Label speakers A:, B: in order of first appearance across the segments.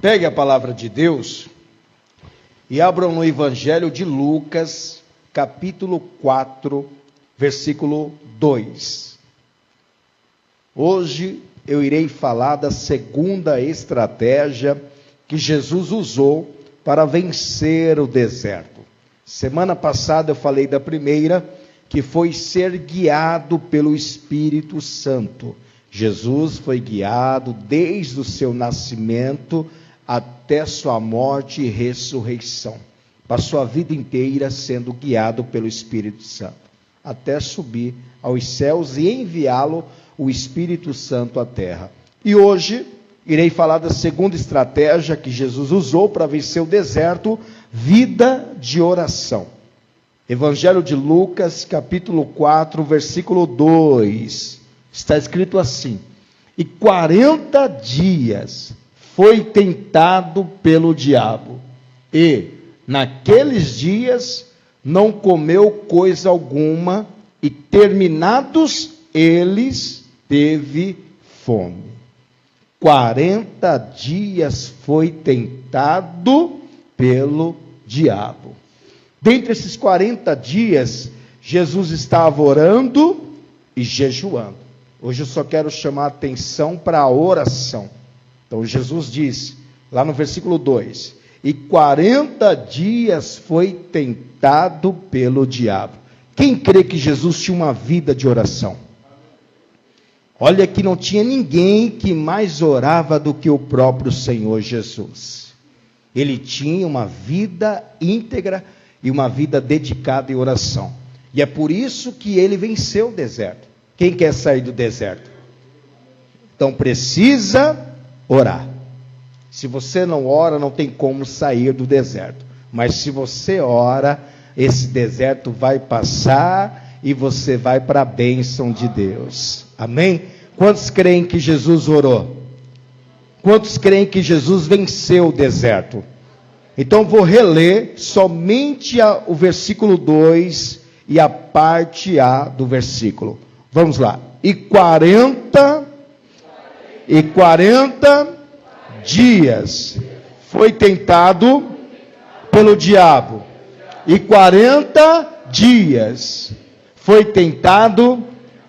A: Pegue a palavra de Deus e abram no Evangelho de Lucas, capítulo 4, versículo 2. Hoje eu irei falar da segunda estratégia que Jesus usou para vencer o deserto. Semana passada eu falei da primeira, que foi ser guiado pelo Espírito Santo. Jesus foi guiado desde o seu nascimento até sua morte e ressurreição. Passou a vida inteira sendo guiado pelo Espírito Santo, até subir aos céus e enviá-lo, o Espírito Santo, à terra. E hoje irei falar da segunda estratégia que Jesus usou para vencer o deserto: vida de oração. Evangelho de Lucas, capítulo 4, versículo 2. Está escrito assim: e 40 dias foi tentado pelo diabo, e naqueles dias não comeu coisa alguma, e terminados eles, teve fome. 40 dias foi tentado pelo diabo. Dentre esses 40 dias, Jesus estava orando e jejuando. Hoje eu só quero chamar a atenção para a oração. Então Jesus diz, lá no versículo 2, e 40 dias foi tentado pelo diabo. Quem crê que Jesus tinha uma vida de oração? Olha que não tinha ninguém que mais orava do que o próprio Senhor Jesus. Ele tinha uma vida íntegra e uma vida dedicada em oração. E é por isso que ele venceu o deserto. Quem quer sair do deserto? Então precisa orar. Se você não ora, não tem como sair do deserto. Mas se você ora, esse deserto vai passar e você vai para a bênção de Deus. Amém? Quantos creem que Jesus orou? Quantos creem que Jesus venceu o deserto? Então vou reler somente o versículo 2 e a parte A do versículo. Vamos lá. E 40 dias foi tentado pelo diabo. E 40 dias foi tentado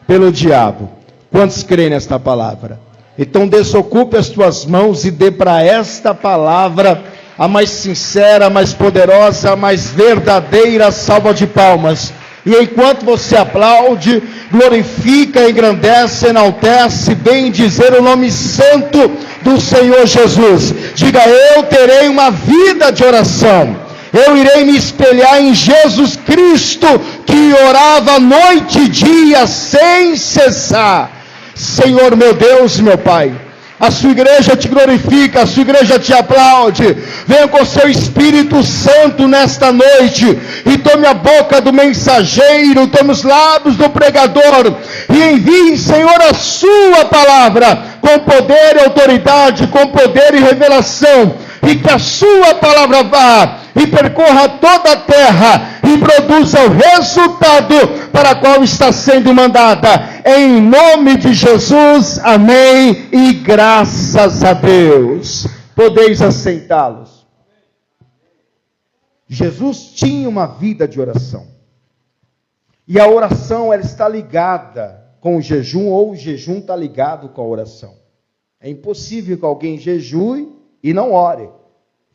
A: pelo diabo. Quantos creem nesta palavra? Então desocupe as tuas mãos e dê para esta palavra a mais sincera, a mais poderosa, a mais verdadeira salva de palmas. E enquanto você aplaude, glorifica, engrandece, enaltece, bem dizer o nome santo do Senhor Jesus. Diga: eu terei uma vida de oração. Eu irei me espelhar em Jesus Cristo, que orava noite e dia sem cessar. Senhor meu Deus, meu Pai, a sua igreja te glorifica, a sua igreja te aplaude. Venha com seu Espírito Santo nesta noite e tome a boca do mensageiro, tome os lábios do pregador e envie, Senhor, a sua palavra com poder e autoridade, com poder e revelação, e que a sua palavra vá e percorra toda a terra e produza o resultado para o qual está sendo mandada. Em nome de Jesus, amém e graças a Deus. Podeis assentá-los. Jesus tinha uma vida de oração. E a oração, ela está ligada com o jejum, ou o jejum está ligado com a oração. É impossível que alguém jejue e não ore,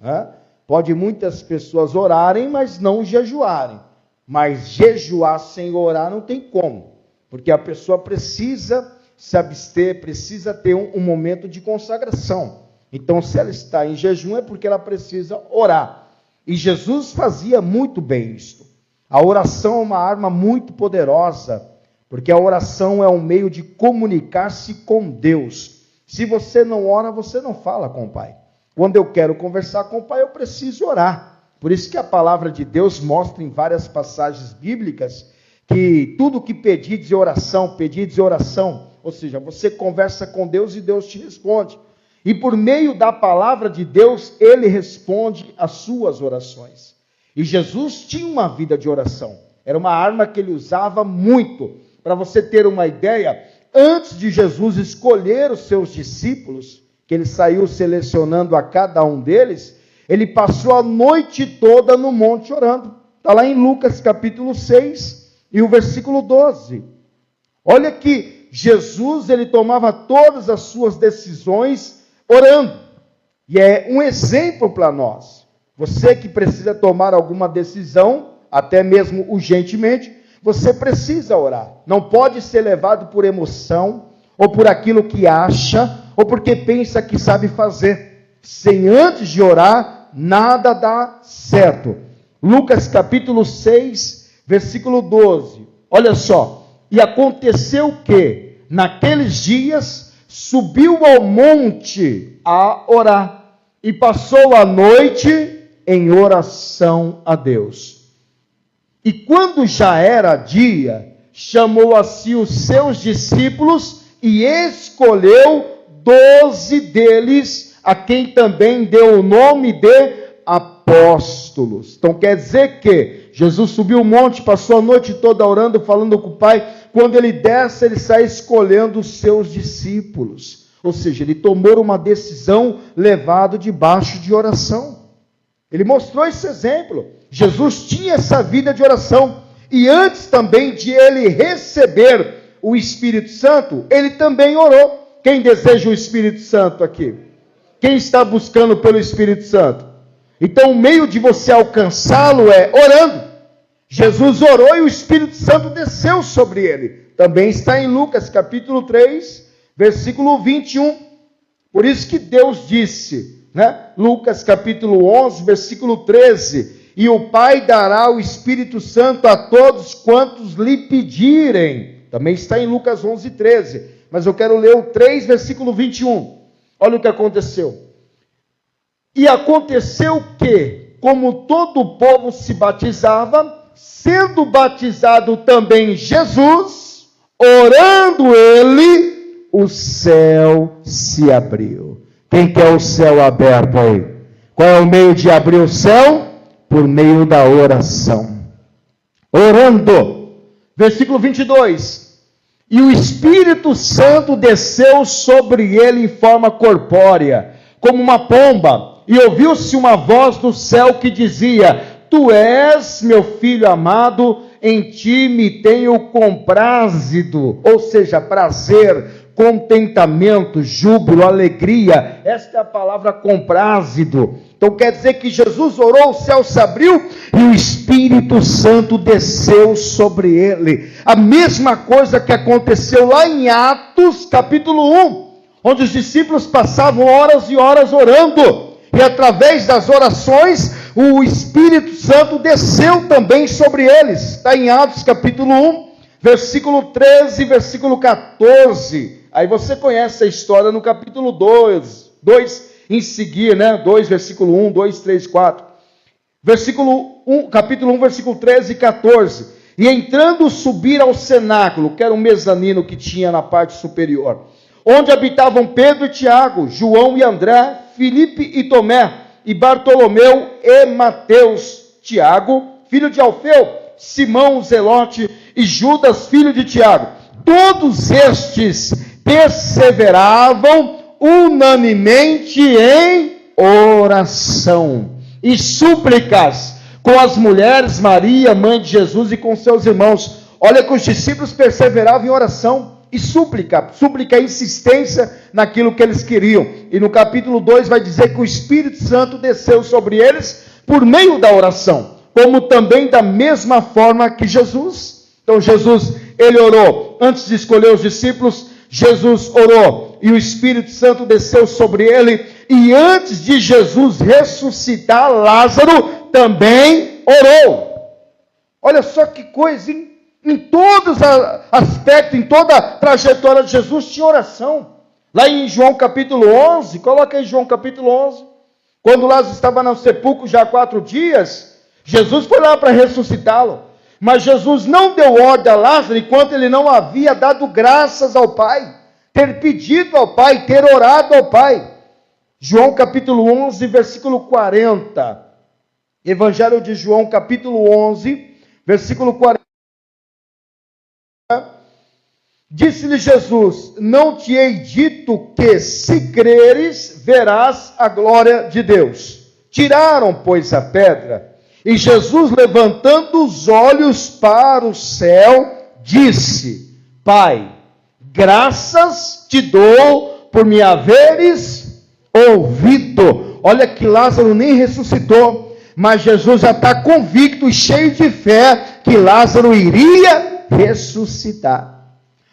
A: né? Pode muitas pessoas orarem, mas não jejuarem. Mas jejuar sem orar não tem como. Porque a pessoa precisa se abster, precisa ter um momento de consagração. Então, se ela está em jejum, é porque ela precisa orar. E Jesus fazia muito bem isto. A oração é uma arma muito poderosa, porque a oração é um meio de comunicar-se com Deus. Se você não ora, você não fala com o Pai. Quando eu quero conversar com o Pai, eu preciso orar. Por isso que a palavra de Deus mostra em várias passagens bíblicas que tudo que pedides em oração, ou seja, você conversa com Deus e Deus te responde. E por meio da palavra de Deus, Ele responde às suas orações. E Jesus tinha uma vida de oração. Era uma arma que Ele usava muito. Para você ter uma ideia, antes de Jesus escolher os seus discípulos, que ele saiu selecionando a cada um deles, ele passou a noite toda no monte orando. Está lá em Lucas capítulo 6 e o versículo 12. Olha que Jesus, ele tomava todas as suas decisões orando. E é um exemplo para nós. Você que precisa tomar alguma decisão, até mesmo urgentemente, você precisa orar. Não pode ser levado por emoção, ou por aquilo que acha, ou porque pensa que sabe fazer. Sem antes de orar, nada dá certo. Lucas capítulo 6, versículo 12. Olha só. E aconteceu que, naqueles dias, subiu ao monte a orar, e passou a noite em oração a Deus. E quando já era dia, chamou a si os seus discípulos e escolheu 12 deles, a quem também deu o nome de apóstolos. Então quer dizer que Jesus subiu o monte, passou a noite toda orando, falando com o Pai. Quando ele desce, ele sai escolhendo os seus discípulos. Ou seja, ele tomou uma decisão levado debaixo de oração. Ele mostrou esse exemplo. Jesus tinha essa vida de oração. E antes também de ele receber o Espírito Santo, ele também orou. Quem deseja o Espírito Santo aqui? Quem está buscando pelo Espírito Santo? Então o meio de você alcançá-lo é orando. Jesus orou e o Espírito Santo desceu sobre ele. Também está em Lucas capítulo 3, versículo 21. Por isso que Deus disse, Lucas capítulo 11, versículo 13, e o Pai dará o Espírito Santo a todos quantos lhe pedirem. Também está em Lucas 11, 13. Mas eu quero ler o 3, versículo 21. Olha o que aconteceu. E aconteceu que, como todo o povo se batizava, sendo batizado também Jesus, orando ele, o céu se abriu. Quem quer o céu aberto aí? Qual é o meio de abrir o céu? Por meio da oração. Orando. Versículo 22. E o Espírito Santo desceu sobre ele em forma corpórea, como uma pomba, e ouviu-se uma voz do céu que dizia: Tu és meu filho amado, em ti me tenho comprazido. Ou seja, prazer, contentamento, júbilo, alegria. Esta é a palavra comprázido. Então quer dizer que Jesus orou, o céu se abriu e o Espírito Santo desceu sobre ele. A mesma coisa que aconteceu lá em Atos capítulo 1, onde os discípulos passavam horas e horas orando. E através das orações, o Espírito Santo desceu também sobre eles. Está em Atos capítulo 1, versículo 13 e versículo 14. Aí você conhece a história no capítulo 2 em seguir, 2, versículo 1, 2, 3, 4. Capítulo 1, versículo 13 e 14. E entrando subir ao cenáculo, que era um mezanino que tinha na parte superior, onde habitavam Pedro e Tiago, João e André, Filipe e Tomé, e Bartolomeu e Mateus, Tiago, filho de Alfeu, Simão o Zelote e Judas, filho de Tiago. Todos estes perseveravam unanimemente em oração e súplicas com as mulheres, Maria, mãe de Jesus, e com seus irmãos. Olha que os discípulos perseveravam em oração e súplica é insistência naquilo que eles queriam. E no capítulo 2 vai dizer que o Espírito Santo desceu sobre eles por meio da oração, como também da mesma forma que Jesus. Então Jesus, ele orou antes de escolher os discípulos. Jesus orou e o Espírito Santo desceu sobre ele. E antes de Jesus ressuscitar Lázaro, também orou. Olha só que coisa, hein? Em todos os aspectos, em toda a trajetória de Jesus, tinha oração. Lá em João capítulo 11, coloca aí João capítulo 11. Quando Lázaro estava no sepulcro já há 4 dias, Jesus foi lá para ressuscitá-lo. Mas Jesus não deu ordem a Lázaro enquanto ele não havia dado graças ao Pai, ter pedido ao Pai, ter orado ao Pai. João capítulo 11, versículo 40. Evangelho de João capítulo 11, versículo 40. Disse-lhe Jesus: não te hei dito que, se creres, verás a glória de Deus. Tiraram, pois, a pedra, e Jesus, levantando os olhos para o céu, disse: Pai, graças te dou por me haveres ouvido. Olha que Lázaro nem ressuscitou, mas Jesus já está convicto e cheio de fé que Lázaro iria ressuscitar.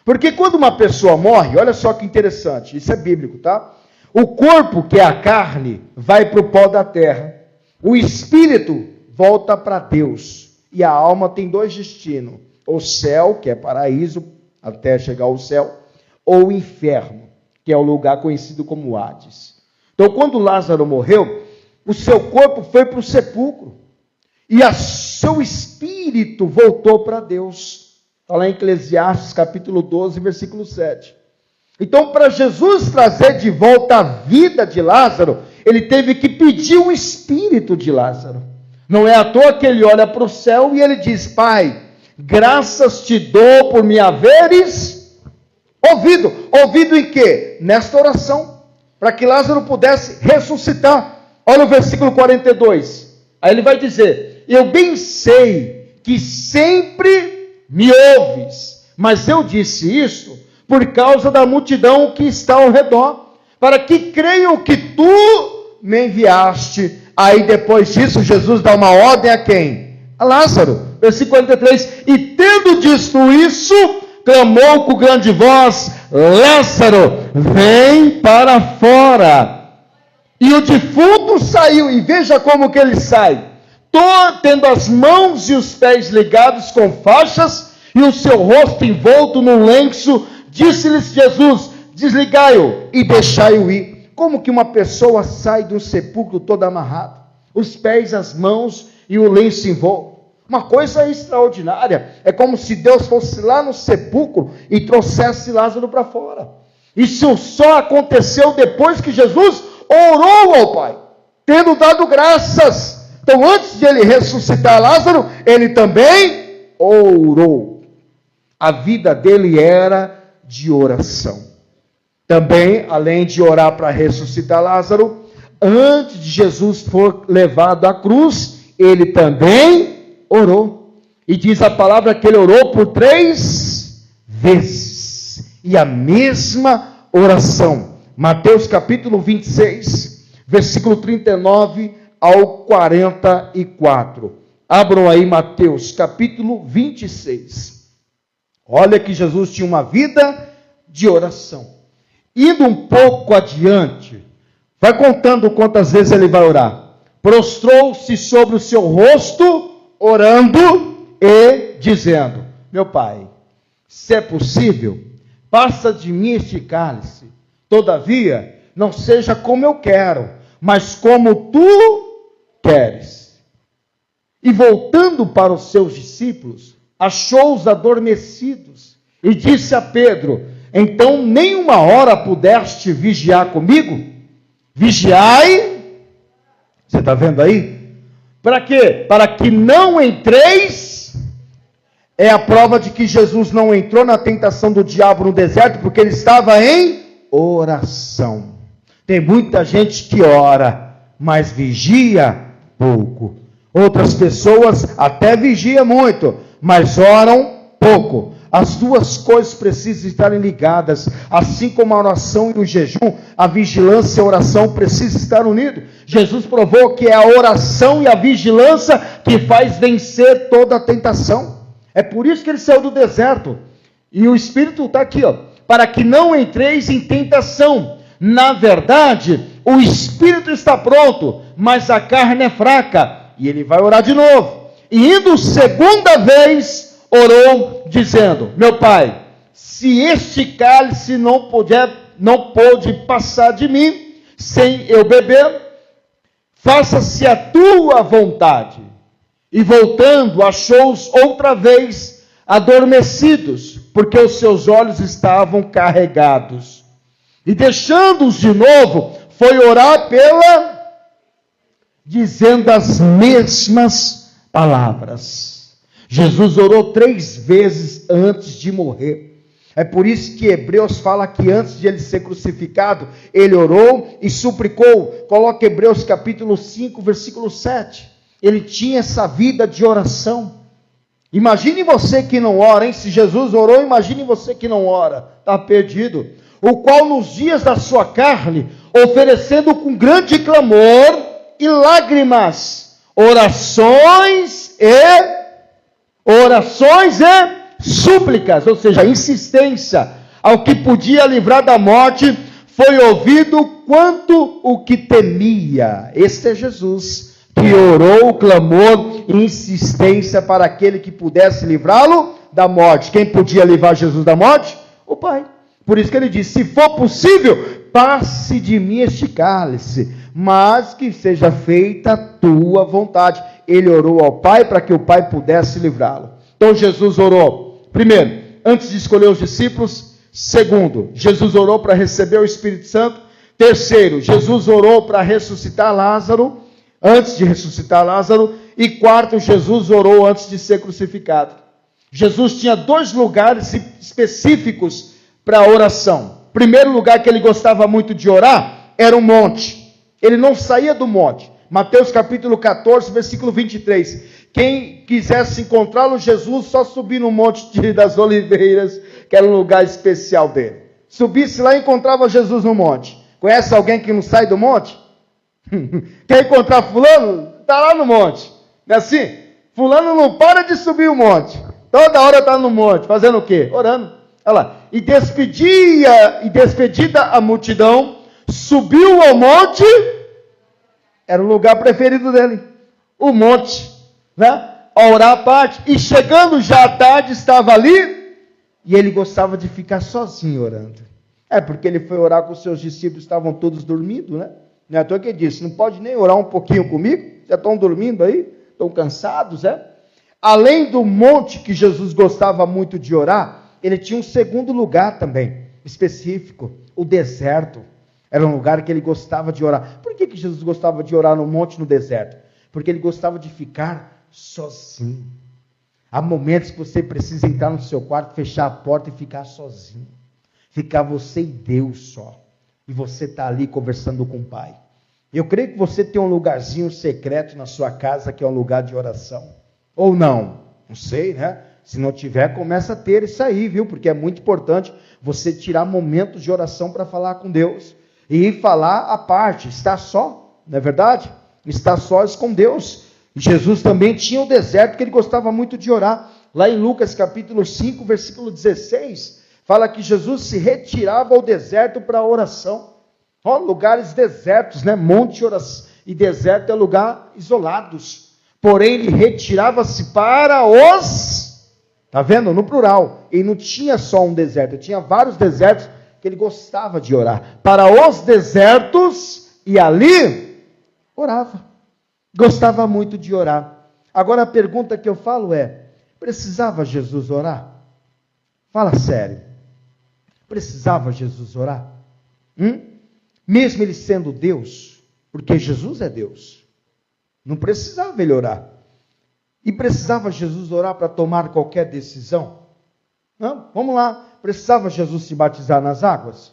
A: Porque quando uma pessoa morre, olha só que interessante, isso é bíblico, tá? O corpo, que é a carne, vai para o pó da terra. O espírito volta para Deus. E a alma tem dois destinos: o céu, que é paraíso, até chegar ao céu, ou o inferno, que é o lugar conhecido como Hades. Então, quando Lázaro morreu, o seu corpo foi para o sepulcro. E o seu espírito voltou para Deus. Está lá em Eclesiastes, capítulo 12, versículo 7. Então, para Jesus trazer de volta a vida de Lázaro, ele teve que pedir o espírito de Lázaro. Não é à toa que ele olha para o céu e ele diz: Pai, graças te dou por me haveres ouvido. Ouvido em quê? Nesta oração, para que Lázaro pudesse ressuscitar. Olha o versículo 42. Aí ele vai dizer: eu bem sei que sempre me ouves, mas eu disse isso por causa da multidão que está ao redor, para que creiam que tu me enviaste. Aí depois disso, Jesus dá uma ordem a quem? A Lázaro. Versículo 43, e tendo dito isso, clamou com grande voz: Lázaro, vem para fora. E o defunto saiu, e veja como que ele sai. Tendo as mãos e os pés ligados com faixas, e o seu rosto envolto num lenço, disse-lhes Jesus: desligai-o e deixai-o ir. Como que uma pessoa sai do sepulcro todo amarrado? Os pés, as mãos e o lenço envolto. Uma coisa extraordinária. É como se Deus fosse lá no sepulcro e trouxesse Lázaro para fora. Isso só aconteceu depois que Jesus orou ao Pai, tendo dado graças. Então, antes de ele ressuscitar Lázaro, ele também orou. A vida dele era de oração. Também, além de orar para ressuscitar Lázaro, antes de Jesus for levado à cruz, ele também orou. E diz a palavra que ele orou por 3 vezes. E a mesma oração. Mateus capítulo 26, versículo 39 ao 44. Abram aí Mateus capítulo 26. Olha que Jesus tinha uma vida de oração. Indo um pouco adiante, vai contando quantas vezes ele vai orar. Prostrou-se sobre o seu rosto, orando e dizendo: meu Pai, se é possível, passa de mim este cálice. Todavia, não seja como eu quero, mas como tu queres. E voltando para os seus discípulos, achou-os adormecidos e disse a Pedro: então nem uma hora pudeste vigiar comigo? Vigiai. Você está vendo aí? Para quê? Para que não entreis. É a prova de que Jesus não entrou na tentação do diabo no deserto, porque ele estava em oração. Tem muita gente que ora, mas vigia pouco. Outras pessoas até vigiam muito, mas oram pouco. As duas coisas precisam estarem ligadas. Assim como a oração e o jejum, a vigilância e a oração precisam estar unidos. Jesus provou que é a oração e a vigilância que faz vencer toda a tentação. É por isso que ele saiu do deserto. E o Espírito está aqui, ó, para que não entreis em tentação. Na verdade, o Espírito está pronto, mas a carne é fraca. E ele vai orar de novo. E indo segunda vez, orou dizendo: meu Pai, se este cálice não pode passar de mim sem eu beber, faça-se a tua vontade. E voltando, achou-os outra vez adormecidos, porque os seus olhos estavam carregados. E deixando-os de novo, foi orar dizendo as mesmas palavras. Jesus orou 3 vezes antes de morrer. É por isso que Hebreus fala que antes de ele ser crucificado, ele orou e suplicou. Coloca Hebreus capítulo 5, versículo 7. Ele tinha essa vida de oração. Imagine você que não ora, hein? Se Jesus orou, imagine você que não ora. Está perdido. O qual nos dias da sua carne, oferecendo com grande clamor e lágrimas, orações e súplicas, ou seja, insistência, ao que podia livrar da morte, foi ouvido quanto o que temia. Este é Jesus, que orou, clamor e insistência para aquele que pudesse livrá-lo da morte. Quem podia livrar Jesus da morte? O Pai. Por isso que ele disse, se for possível, passe de mim este cálice, mas que seja feita a tua vontade. Ele orou ao Pai para que o Pai pudesse livrá-lo. Então Jesus orou, primeiro, antes de escolher os discípulos. Segundo, Jesus orou para receber o Espírito Santo. Terceiro, Jesus orou para ressuscitar Lázaro, antes de ressuscitar Lázaro. E quarto, Jesus orou antes de ser crucificado. Jesus tinha 2 lugares específicos para a oração. Primeiro lugar que ele gostava muito de orar era o monte. Ele não saía do monte. Mateus capítulo 14, versículo 23. Quem quisesse encontrá-lo, Jesus só subir no Monte das Oliveiras, que era um lugar especial dele. Subisse lá e encontrava Jesus no monte. Conhece alguém que não sai do monte? Quer encontrar fulano? Está lá no monte. Não é assim? Fulano não para de subir o monte. Toda hora está no monte. Fazendo o quê? Orando. Olha lá. E despedida a multidão, subiu ao monte. Era o lugar preferido dele. O monte. Né? A orar à parte. E chegando já à tarde, estava ali. E ele gostava de ficar sozinho orando. É porque ele foi orar com os seus discípulos, estavam todos dormindo, né? Não é à toa que ele disse, não pode nem orar um pouquinho comigo? Já estão dormindo aí? Estão cansados, é? Além do monte que Jesus gostava muito de orar, ele tinha um segundo lugar também, específico, o deserto. Era um lugar que ele gostava de orar. Por que Jesus gostava de orar no monte, no deserto? Porque ele gostava de ficar sozinho. Há momentos que você precisa entrar no seu quarto, fechar a porta e ficar sozinho. Ficar você e Deus só. E você está ali conversando com o Pai. Eu creio que você tem um lugarzinho secreto na sua casa, que é um lugar de oração. Ou não? Não sei, né? Se não tiver, começa a ter isso aí, viu? Porque é muito importante você tirar momentos de oração para falar com Deus. E falar à parte, estar só, não é verdade? Estar sós com Deus. Jesus também tinha o deserto, que ele gostava muito de orar. Lá em Lucas capítulo 5, versículo 16, fala que Jesus se retirava ao deserto para a oração. Ó, lugares desertos, né? Monte e deserto é lugar isolados. Porém, ele retirava-se para os... Está vendo? No plural. E não tinha só um deserto, tinha vários desertos que ele gostava de orar. Para os desertos, e ali orava. Gostava muito de orar. Agora a pergunta que eu falo é, precisava Jesus orar? Fala sério. Precisava Jesus orar? Mesmo ele sendo Deus, porque Jesus é Deus, não precisava ele orar. E precisava Jesus orar para tomar qualquer decisão? Não? Vamos lá. Precisava Jesus se batizar nas águas?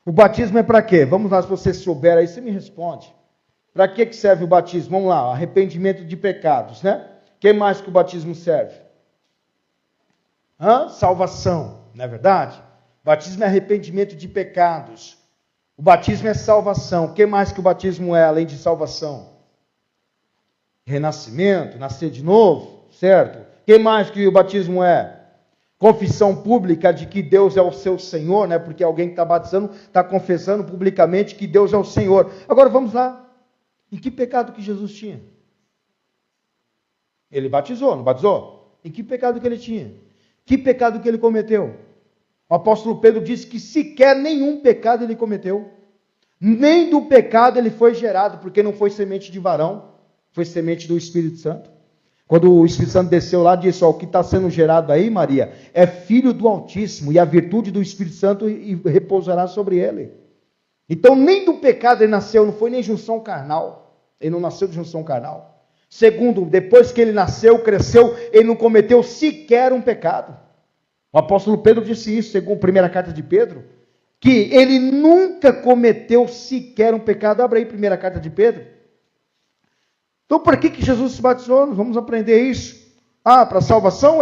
A: O batismo é para quê? Vamos lá, se você souber aí, você me responde. Para que serve o batismo? Vamos lá, arrependimento de pecados, né? O que mais que o batismo serve? Salvação, não é verdade? O batismo é arrependimento de pecados. O batismo é salvação. O que mais que o batismo é, além de salvação? Renascimento, nascer de novo, certo? O que mais que o batismo é? Confissão pública de que Deus é o seu Senhor, né? Porque alguém que está batizando, está confessando publicamente que Deus é o Senhor. Agora vamos lá. Em que pecado que Jesus tinha? Ele batizou, não batizou? Em que pecado que ele tinha? Que pecado que ele cometeu? O apóstolo Pedro disse que sequer nenhum pecado ele cometeu. Nem do pecado ele foi gerado, porque não foi semente de varão, foi semente do Espírito Santo. Quando o Espírito Santo desceu lá, disse, o que está sendo gerado aí, Maria, é filho do Altíssimo, e a virtude do Espírito Santo repousará sobre ele. Então, nem do pecado ele nasceu, não foi nem junção carnal. Ele não nasceu de junção carnal. Segundo, depois que ele nasceu, cresceu, ele não cometeu sequer um pecado. O apóstolo Pedro disse isso, segundo a primeira carta de Pedro, que ele nunca cometeu sequer um pecado. Abra aí a primeira carta de Pedro. Então, por que Jesus se batizou? Nós vamos aprender isso. Para salvação?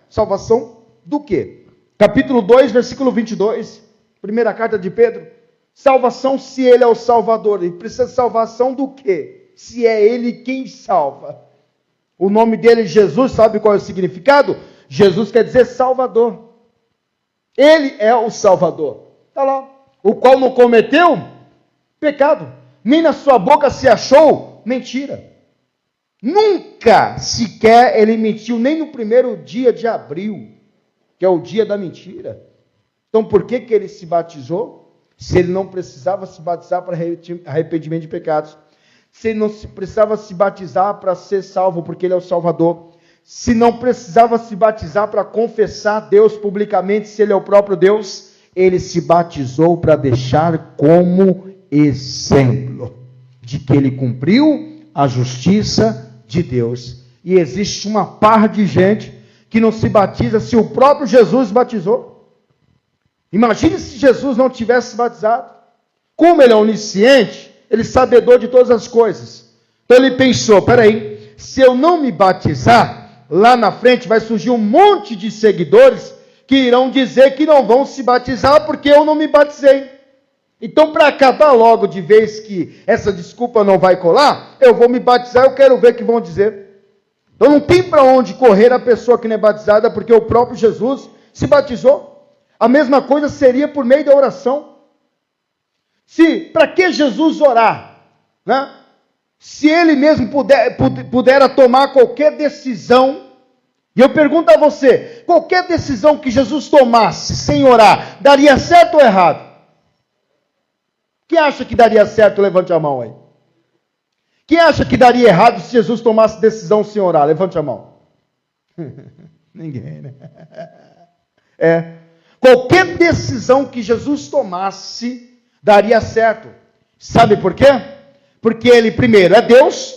A: Salvação do quê? Capítulo 2, versículo 22. Primeira carta de Pedro. Salvação, se ele é o Salvador. Ele precisa de salvação do quê? Se é ele quem salva. O nome dele, Jesus, sabe qual é o significado? Jesus quer dizer Salvador. Ele é o Salvador. Está lá. O qual não cometeu pecado. Nem na sua boca se achou mentira. Nunca sequer ele mentiu, nem no primeiro dia de abril, que é o dia da mentira. Então por que ele se batizou? Se ele não precisava se batizar para arrependimento de pecados. Se ele não precisava se batizar para ser salvo, porque ele é o Salvador. Se não precisava se batizar para confessar Deus publicamente, se ele é o próprio Deus. Ele se batizou para deixar como exemplo de que ele cumpriu a justiça de Deus. E existe uma par de gente que não se batiza se o próprio Jesus batizou. Imagine se Jesus não tivesse se batizado. Como ele é onisciente, ele é sabedor de todas as coisas. Então ele pensou, peraí, se eu não me batizar, lá na frente vai surgir um monte de seguidores que irão dizer que não vão se batizar porque eu não me batizei. Então, para acabar logo de vez que essa desculpa não vai colar, eu vou me batizar, eu quero ver o que vão dizer. Então não tem para onde correr a pessoa que não é batizada, porque o próprio Jesus se batizou. A mesma coisa seria por meio da oração. Para que Jesus orar? Né? Se ele mesmo pudera tomar qualquer decisão, e eu pergunto a você, qualquer decisão que Jesus tomasse sem orar, daria certo ou errado? Quem acha que daria certo, levante a mão aí. Quem acha que daria errado se Jesus tomasse decisão sem orar? Levante a mão. Ninguém, né? Qualquer decisão que Jesus tomasse, daria certo. Sabe por quê? Porque ele, primeiro, é Deus.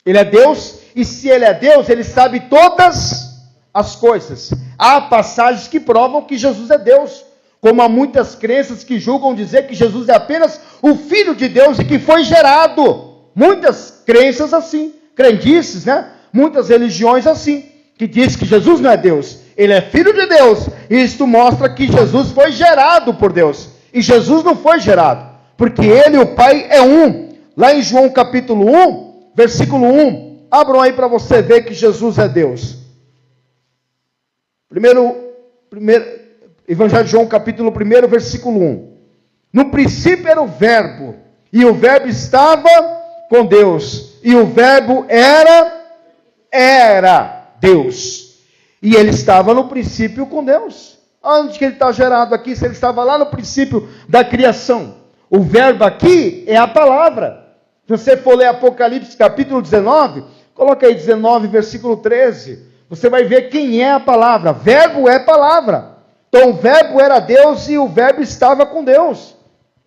A: Ele é Deus. E se ele é Deus, ele sabe todas as coisas. Há passagens que provam que Jesus é Deus. Como há muitas crenças que julgam dizer que Jesus é apenas o Filho de Deus e que foi gerado. Muitas crenças assim, crendices, né? Muitas religiões assim, que diz que Jesus não é Deus, ele é Filho de Deus. E isto mostra que Jesus foi gerado por Deus. E Jesus não foi gerado, porque ele e o Pai é um. Lá em João capítulo 1, versículo 1, abram aí para você ver que Jesus é Deus. Primeiro Evangelho de João, capítulo 1, versículo 1. No princípio era o verbo, e o verbo estava com Deus, e o verbo era Deus. E ele estava no princípio com Deus. Onde que ele está gerado aqui? Se ele estava lá no princípio da criação. O verbo aqui é a palavra. Se você for ler Apocalipse, capítulo 19, coloca aí 19, versículo 13. Você vai ver quem é a palavra. Verbo é palavra. Então o verbo era Deus e o verbo estava com Deus.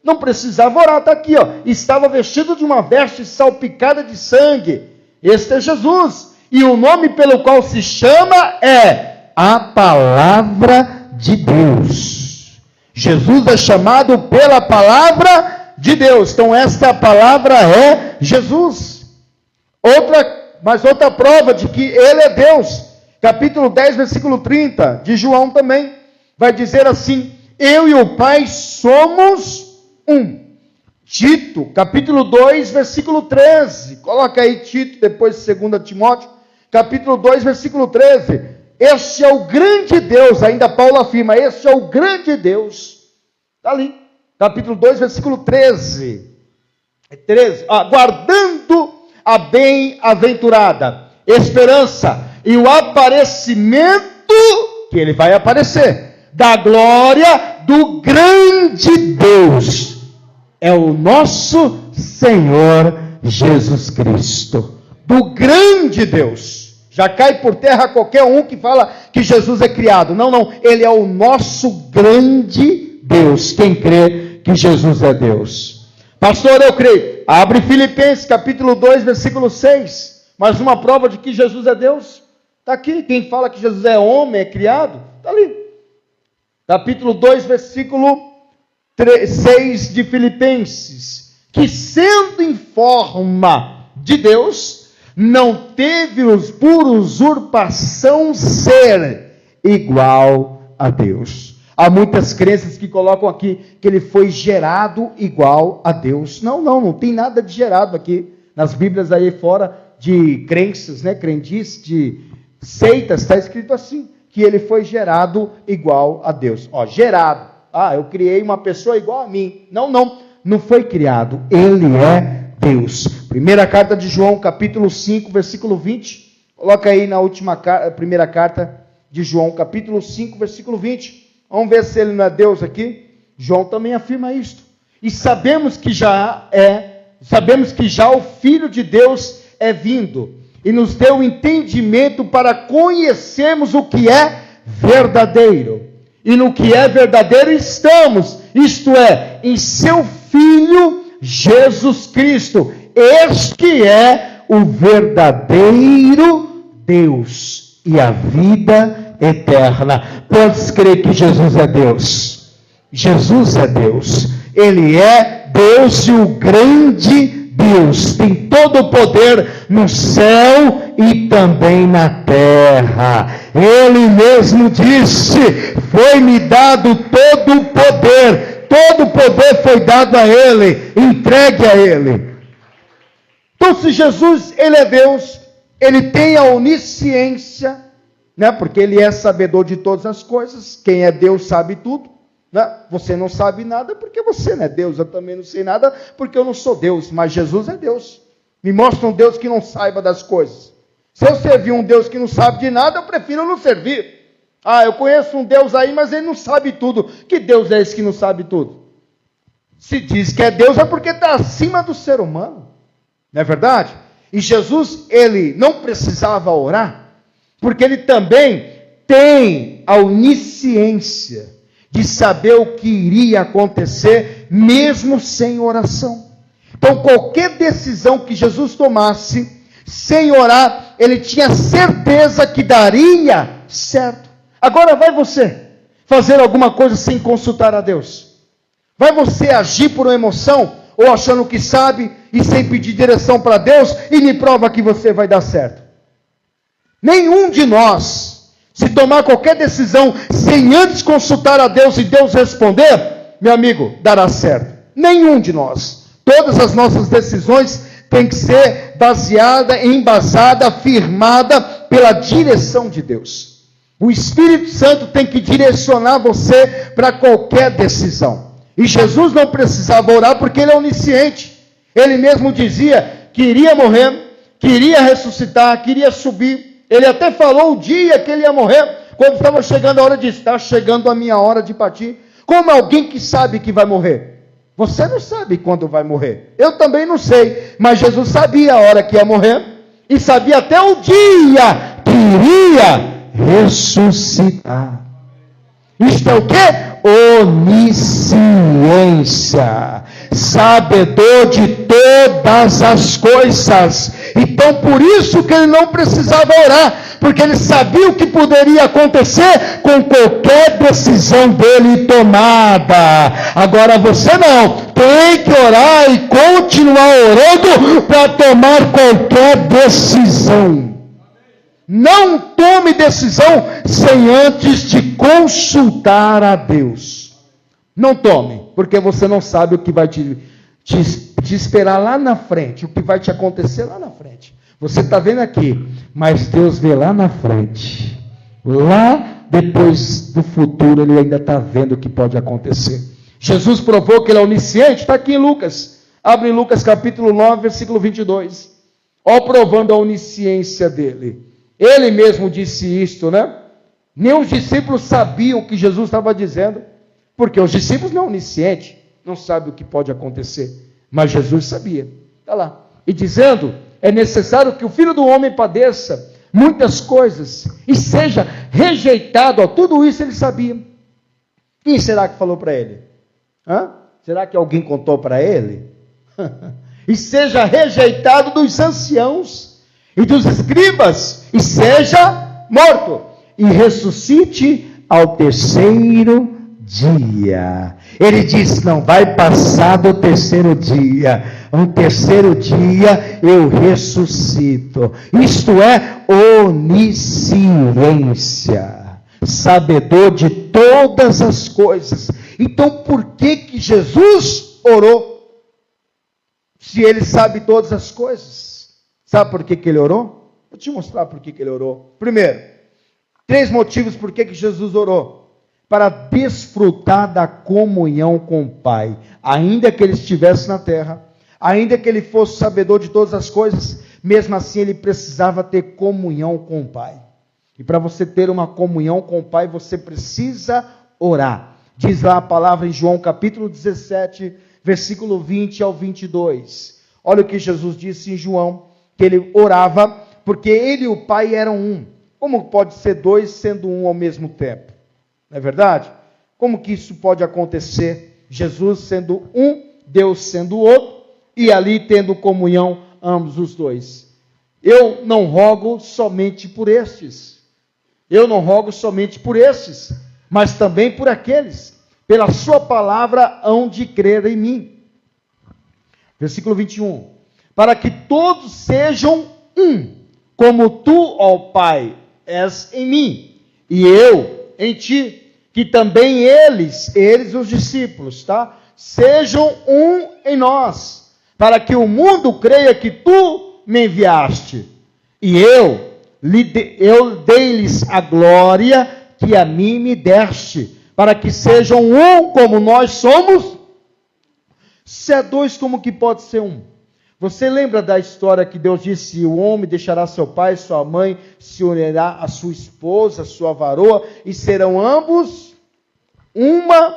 A: Não precisava orar, está aqui, estava vestido de uma veste salpicada de sangue. Este é Jesus. E o nome pelo qual se chama é a Palavra de Deus. Jesus é chamado pela Palavra de Deus. Então esta palavra é Jesus. Outra prova de que ele é Deus. Capítulo 10, versículo 30, de João também. Vai dizer assim, eu e o Pai somos um. Tito, capítulo 2, versículo 13. Coloca aí Tito, depois 2 Timóteo. Capítulo 2, versículo 13. Este é o grande Deus, ainda Paulo afirma, este é o grande Deus. Está ali. Capítulo 2, versículo 13. Guardando a bem-aventurada esperança e o aparecimento, que ele vai aparecer, da glória do grande Deus, é o nosso Senhor Jesus Cristo. Do grande Deus. Já cai por terra qualquer um que fala que Jesus é criado. Não, ele é o nosso grande Deus. Quem crê que Jesus é Deus? Pastor, eu creio. Abre Filipenses capítulo 2, versículo 6. Mais uma prova de que Jesus é Deus. Está aqui. Quem fala que Jesus é homem, é criado, está ali. capítulo 2, versículo 6 de Filipenses, que sendo em forma de Deus, não teve por usurpação ser igual a Deus. Há muitas crenças que colocam aqui que ele foi gerado igual a Deus. Não tem nada de gerado aqui. Nas Bíblias aí fora de crenças, crendices, de seitas, está escrito assim, que ele foi gerado igual a Deus. Gerado. Eu criei uma pessoa igual a mim. Não foi criado. Ele é Deus. Primeira carta de João, capítulo 5, versículo 20. Coloca aí na primeira carta de João, capítulo 5, versículo 20. Vamos ver se ele não é Deus aqui. João também afirma isto. E sabemos que já o Filho de Deus é vindo e nos deu entendimento para conhecermos o que é verdadeiro. E no que é verdadeiro estamos, isto é, em seu Filho Jesus Cristo. Este é o verdadeiro Deus e a vida eterna. Podes crer que Jesus é Deus. Jesus é Deus. Ele é Deus e o grande Deus. Tem todo o poder no céu e também na terra. Ele mesmo disse: foi-me dado todo o poder. Todo o poder foi dado a Ele. Entregue a Ele. Então, se Jesus, Ele é Deus, Ele tem a onisciência, porque Ele é sabedor de todas as coisas. Quem é Deus sabe tudo. Você não sabe nada porque você não é Deus. Eu também não sei nada porque eu não sou Deus. Mas Jesus é Deus. Me mostra um Deus que não saiba das coisas. Se eu servir um Deus que não sabe de nada, eu prefiro não servir. Eu conheço um Deus aí, mas ele não sabe tudo. Que Deus é esse que não sabe tudo? Se diz que é Deus, é porque está acima do ser humano. Não é verdade? E Jesus, ele não precisava orar, porque ele também tem a onisciência de saber o que iria acontecer, mesmo sem oração. Então, qualquer decisão que Jesus tomasse, sem orar, ele tinha certeza que daria certo. Agora vai você fazer alguma coisa sem consultar a Deus? Vai você agir por uma emoção, ou achando que sabe, e sem pedir direção para Deus, e me prova que você vai dar certo? Nenhum de nós, se tomar qualquer decisão sem antes consultar a Deus e Deus responder, meu amigo, dará certo. Nenhum de nós. Todas as nossas decisões têm que ser baseada, embasada, firmada pela direção de Deus. O Espírito Santo tem que direcionar você para qualquer decisão. E Jesus não precisava orar porque ele é onisciente. Ele mesmo dizia que iria morrer, que iria ressuscitar, que iria subir. Ele até falou o dia que ele ia morrer, quando estava chegando a hora de estar chegando a minha hora de partir. Como alguém que sabe que vai morrer? Você não sabe quando vai morrer. Eu também não sei. Mas Jesus sabia a hora que ia morrer. E sabia até o dia que iria ressuscitar. Isto é o quê? Onisciência. Sabedor de todas as coisas. Então, por isso que ele não precisava orar, porque ele sabia o que poderia acontecer com qualquer decisão dele tomada. Agora você não, tem que orar e continuar orando para tomar qualquer decisão. Não tome decisão sem antes de consultar a Deus. Não tome, porque você não sabe o que vai te esperar lá na frente, o que vai te acontecer lá na frente. Você está vendo aqui, mas Deus vê lá na frente. Lá depois do futuro, ele ainda está vendo o que pode acontecer. Jesus provou que ele é onisciente, está aqui em Lucas. Abre Lucas capítulo 9, versículo 22. Ó, provando a onisciência dele. Ele mesmo disse isto, Nem os discípulos sabiam o que Jesus estava dizendo, porque os discípulos não são oniscientes, não sabem o que pode acontecer. Mas Jesus sabia. Está lá. E dizendo, é necessário que o Filho do Homem padeça muitas coisas e seja rejeitado. Tudo isso ele sabia. Quem será que falou para ele? Será que alguém contou para ele? E seja rejeitado dos anciãos e dos escribas, e seja morto, e ressuscite ao terceiro dia. Ele diz: não vai passar do terceiro dia. Um terceiro dia eu ressuscito. Isto é onisciência, sabedor de todas as coisas. Então por que Jesus orou? Se ele sabe todas as coisas. Sabe por que ele orou? Vou te mostrar por que ele orou. Primeiro, 3 motivos por que Jesus orou. Para desfrutar da comunhão com o Pai, ainda que ele estivesse na terra, ainda que ele fosse sabedor de todas as coisas, mesmo assim ele precisava ter comunhão com o Pai. E para você ter uma comunhão com o Pai, você precisa orar. Diz lá a palavra em João capítulo 17, versículo 20 ao 22. Olha o que Jesus disse em João, que ele orava, porque ele e o Pai eram um. Como pode ser 2 sendo um ao mesmo tempo? Não é verdade? Como que isso pode acontecer? Jesus sendo um, Deus sendo outro, e ali tendo comunhão ambos os dois. Eu não rogo somente por estes. Eu não rogo somente por estes, mas também por aqueles. Pela sua palavra hão de crer em mim. Versículo 21. Para que todos sejam um, como tu, ó Pai, és em mim, e eu em ti, que também eles os discípulos, tá? Sejam um em nós, para que o mundo creia que tu me enviaste, e eu dei-lhes a glória que a mim me deste, para que sejam um como nós somos. Se é 2, como que pode ser um? Você lembra da história que Deus disse: o homem deixará seu pai e sua mãe, se unirá a sua esposa, a sua varoa, e serão ambos uma,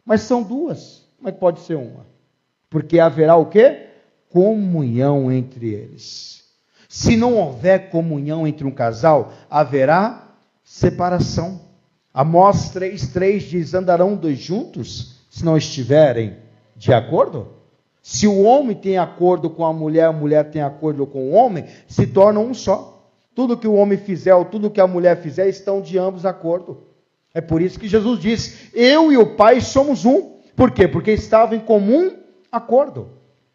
A: mas são 2. Como é que pode ser uma? Porque haverá o quê? Comunhão entre eles. Se não houver comunhão entre um casal, haverá separação. Amós 3,3 diz: andarão 2 juntos, se não estiverem de acordo? Se o homem tem acordo com a mulher tem acordo com o homem, se tornam um só. Tudo que o homem fizer ou tudo que a mulher fizer, estão de ambos acordo. É por isso que Jesus disse: eu e o Pai somos um. Por quê? Porque estavam em comum acordo.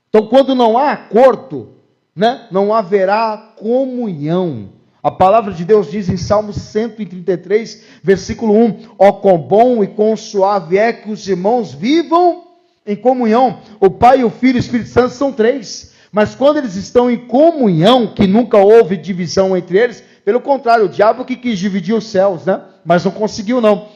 A: Então, quando não há acordo, não haverá comunhão. A palavra de Deus diz em Salmo 133, versículo 1: ó, quão bom e quão suave é que os irmãos vivam em comunhão. O Pai, o Filho e o Espírito Santo são 3. Mas quando eles estão em comunhão, que nunca houve divisão entre eles, pelo contrário, o diabo que quis dividir os céus, mas não conseguiu não.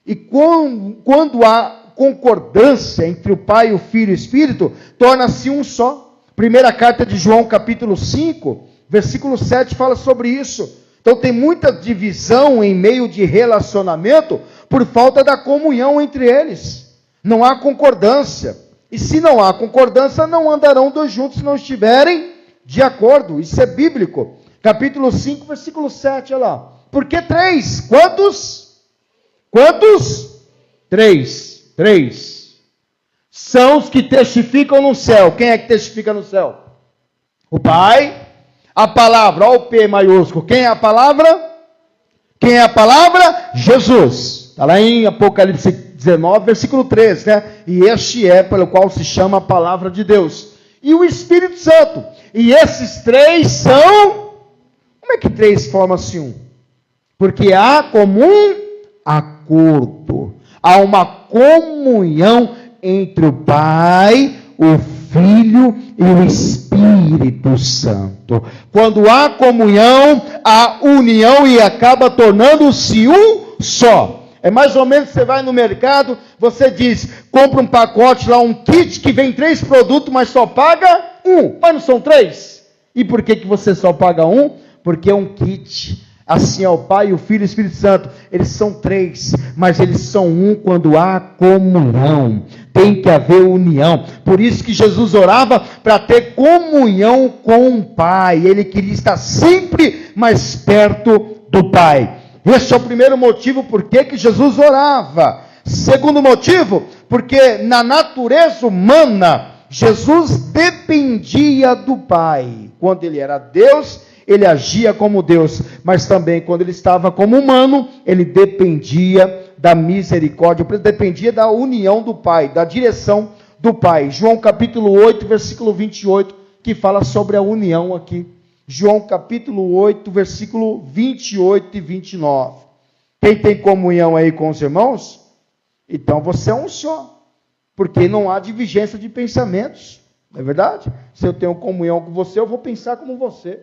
A: E quando há concordância entre o Pai, o Filho e o Espírito, torna-se um só. Primeira carta de João, capítulo 5, versículo 7, fala sobre isso. Então tem muita divisão em meio de relacionamento, por falta da comunhão entre eles. Não há concordância. E se não há concordância, não andarão 2 juntos se não estiverem de acordo. Isso é bíblico. Capítulo 5, versículo 7, olha lá. Por que 3? Quantos? 3. São os que testificam no céu. Quem é que testifica no céu? O Pai. A palavra, olha o P maiúsculo. Quem é a palavra? Quem é a palavra? Jesus. Está lá em Apocalipse 19, versículo 13, E este é pelo qual se chama a palavra de Deus. E o Espírito Santo. E esses 3 são... Como é que 3 formam-se um? Porque há comum acordo. Há uma comunhão entre o Pai, o Filho e o Espírito Santo. Quando há comunhão, há união e acaba tornando-se um só. É mais ou menos, você vai no mercado, você diz, compra um pacote lá, um kit que vem 3 produtos, mas só paga 1. Mas não são 3? E por que você só paga 1? Porque é um kit. Assim é o Pai, o Filho e o Espírito Santo. Eles são 3, mas eles são um quando há comunhão. Tem que haver união. Por isso que Jesus orava para ter comunhão com o Pai. Ele queria estar sempre mais perto do Pai. Esse é o primeiro motivo por que Jesus orava. Segundo motivo, porque na natureza humana, Jesus dependia do Pai. Quando ele era Deus, ele agia como Deus. Mas também quando ele estava como humano, ele dependia da misericórdia, dependia da união do Pai, da direção do Pai. João capítulo 8, versículo 28, que fala sobre a união aqui. João capítulo 8, versículo 28 e 29. Quem tem comunhão aí com os irmãos? Então você é um só, porque não há divergência de pensamentos, não é verdade? Se eu tenho comunhão com você, eu vou pensar como você,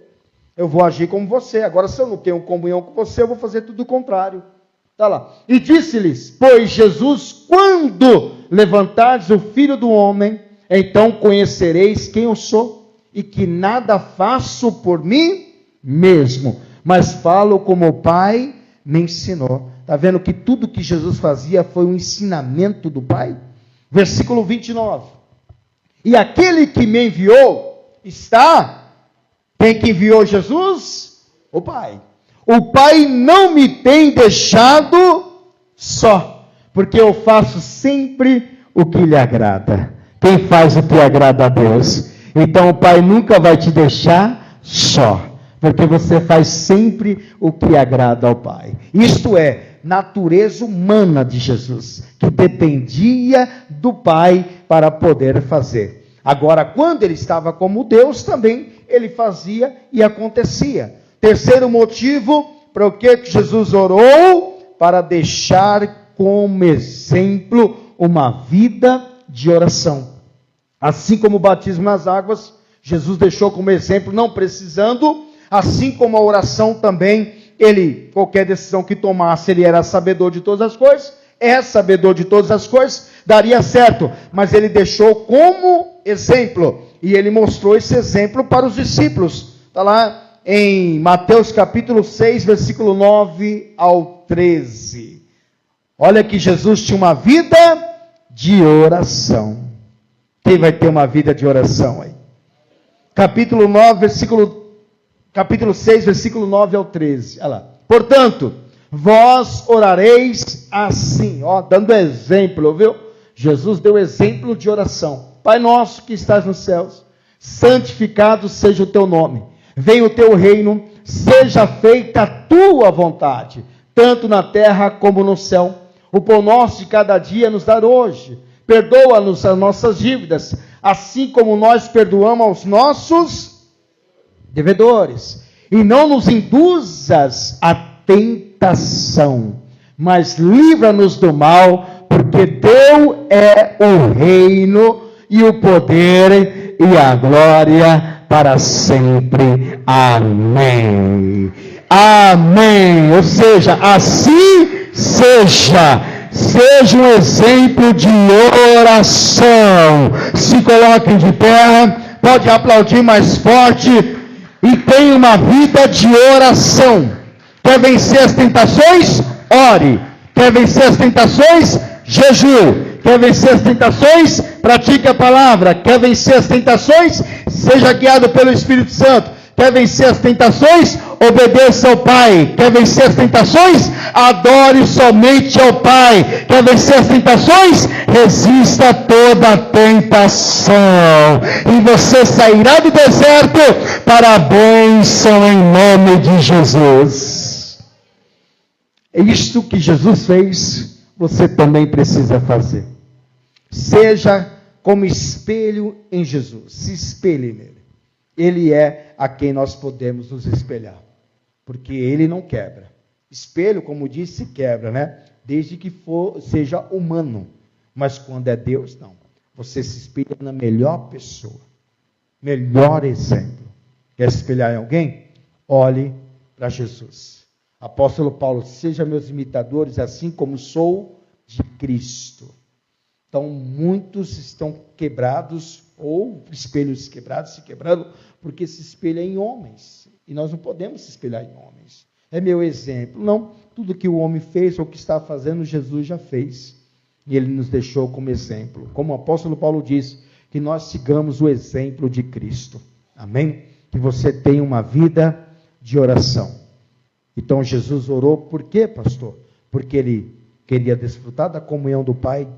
A: eu vou agir como você. Agora, se eu não tenho comunhão com você, eu vou fazer tudo o contrário. Está lá. E disse-lhes, pois Jesus, quando levantardes o Filho do Homem, então conhecereis quem eu sou, e que nada faço por mim mesmo, mas falo como o Pai me ensinou. Está vendo que tudo que Jesus fazia foi um ensinamento do Pai? Versículo 29. E aquele que me enviou está... Quem que enviou Jesus? O Pai. O Pai não me tem deixado só, porque eu faço sempre o que lhe agrada. Quem faz o que agrada a Deus? Então o Pai nunca vai te deixar só, porque você faz sempre o que agrada ao Pai. Isto é, natureza humana de Jesus, que dependia do Pai para poder fazer. Agora, quando ele estava como Deus, também ele fazia e acontecia. Terceiro motivo, para o que Jesus orou? Para deixar como exemplo uma vida de oração. Assim como o batismo nas águas, Jesus deixou como exemplo, não precisando, assim como a oração também, ele, qualquer decisão que tomasse, ele era sabedor de todas as coisas, é sabedor de todas as coisas, daria certo, mas ele deixou como exemplo, e ele mostrou esse exemplo para os discípulos. Está lá em Mateus capítulo 6, versículo 9 ao 13. Olha que Jesus tinha uma vida de oração. Quem vai ter uma vida de oração aí? Capítulo 6, versículo 9 ao 13. Olha lá. Portanto, vós orareis assim, ó, dando exemplo, viu? Jesus deu exemplo de oração. Pai nosso que estás nos céus, santificado seja o teu nome. Venha o teu reino, seja feita a tua vontade, tanto na terra como no céu. O pão nosso de cada dia nos dá hoje. Perdoa-nos as nossas dívidas, assim como nós perdoamos aos nossos devedores. E não nos induzas a tentação, mas livra-nos do mal, porque teu é o reino e o poder e a glória para sempre. Amém. Amém. Ou seja, assim seja. Seja um exemplo de oração. Se coloquem de pé, pode aplaudir mais forte e tenha uma vida de oração. Quer vencer as tentações? Ore. Quer vencer as tentações? Jejum. Quer vencer as tentações? Pratique a palavra. Quer vencer as tentações? Seja guiado pelo Espírito Santo. Quer vencer as tentações? Obedeça ao Pai. Quer vencer as tentações? Adore somente ao Pai. Quer vencer as tentações? Resista a toda tentação. E você sairá do deserto para a bênção em nome de Jesus. É isto que Jesus fez, você também precisa fazer. Seja como espelho em Jesus. Se espelhe nele. Ele é a quem nós podemos nos espelhar, porque ele não quebra. Espelho, como disse, quebra, né? Desde que seja humano, mas quando é Deus, não. Você se espelha na melhor pessoa, melhor exemplo. Quer se espelhar em alguém? Olhe para Jesus. Apóstolo Paulo, seja meus imitadores, assim como sou de Cristo. Então, muitos estão quebrados, ou espelhos quebrados, se quebrando, porque se espelha em homens. E nós não podemos se espelhar em homens. É meu exemplo. Não, tudo que o homem fez, ou que está fazendo, Jesus já fez. E ele nos deixou como exemplo. Como o apóstolo Paulo diz, que nós sigamos o exemplo de Cristo. Amém? Que você tenha uma vida de oração. Então, Jesus orou por quê, pastor? Porque ele queria desfrutar da comunhão do Pai,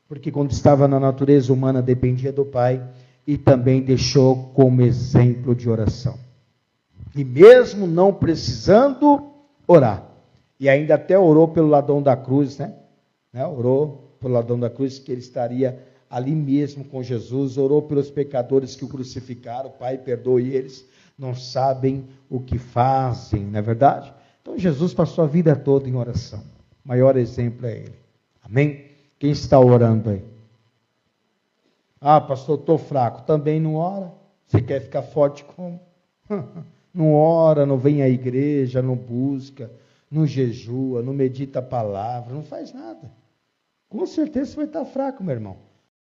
A: porque quando estava na natureza humana dependia do Pai, e também deixou como exemplo de oração. E mesmo não precisando orar, e ainda até orou pelo ladrão da cruz, né? né? Orou pelo ladrão da cruz, que ele estaria ali mesmo com Jesus, orou pelos pecadores que o crucificaram. Pai, perdoe eles, não sabem o que fazem, não é verdade? Então Jesus passou a vida toda em oração. O maior exemplo é ele. Amém? Quem está orando aí? Ah, pastor, estou fraco. Também não ora? Você quer ficar forte como? Não ora, não vem à igreja, não busca, não jejua, não medita a palavra, não faz nada. Com certeza você vai estar fraco, meu irmão.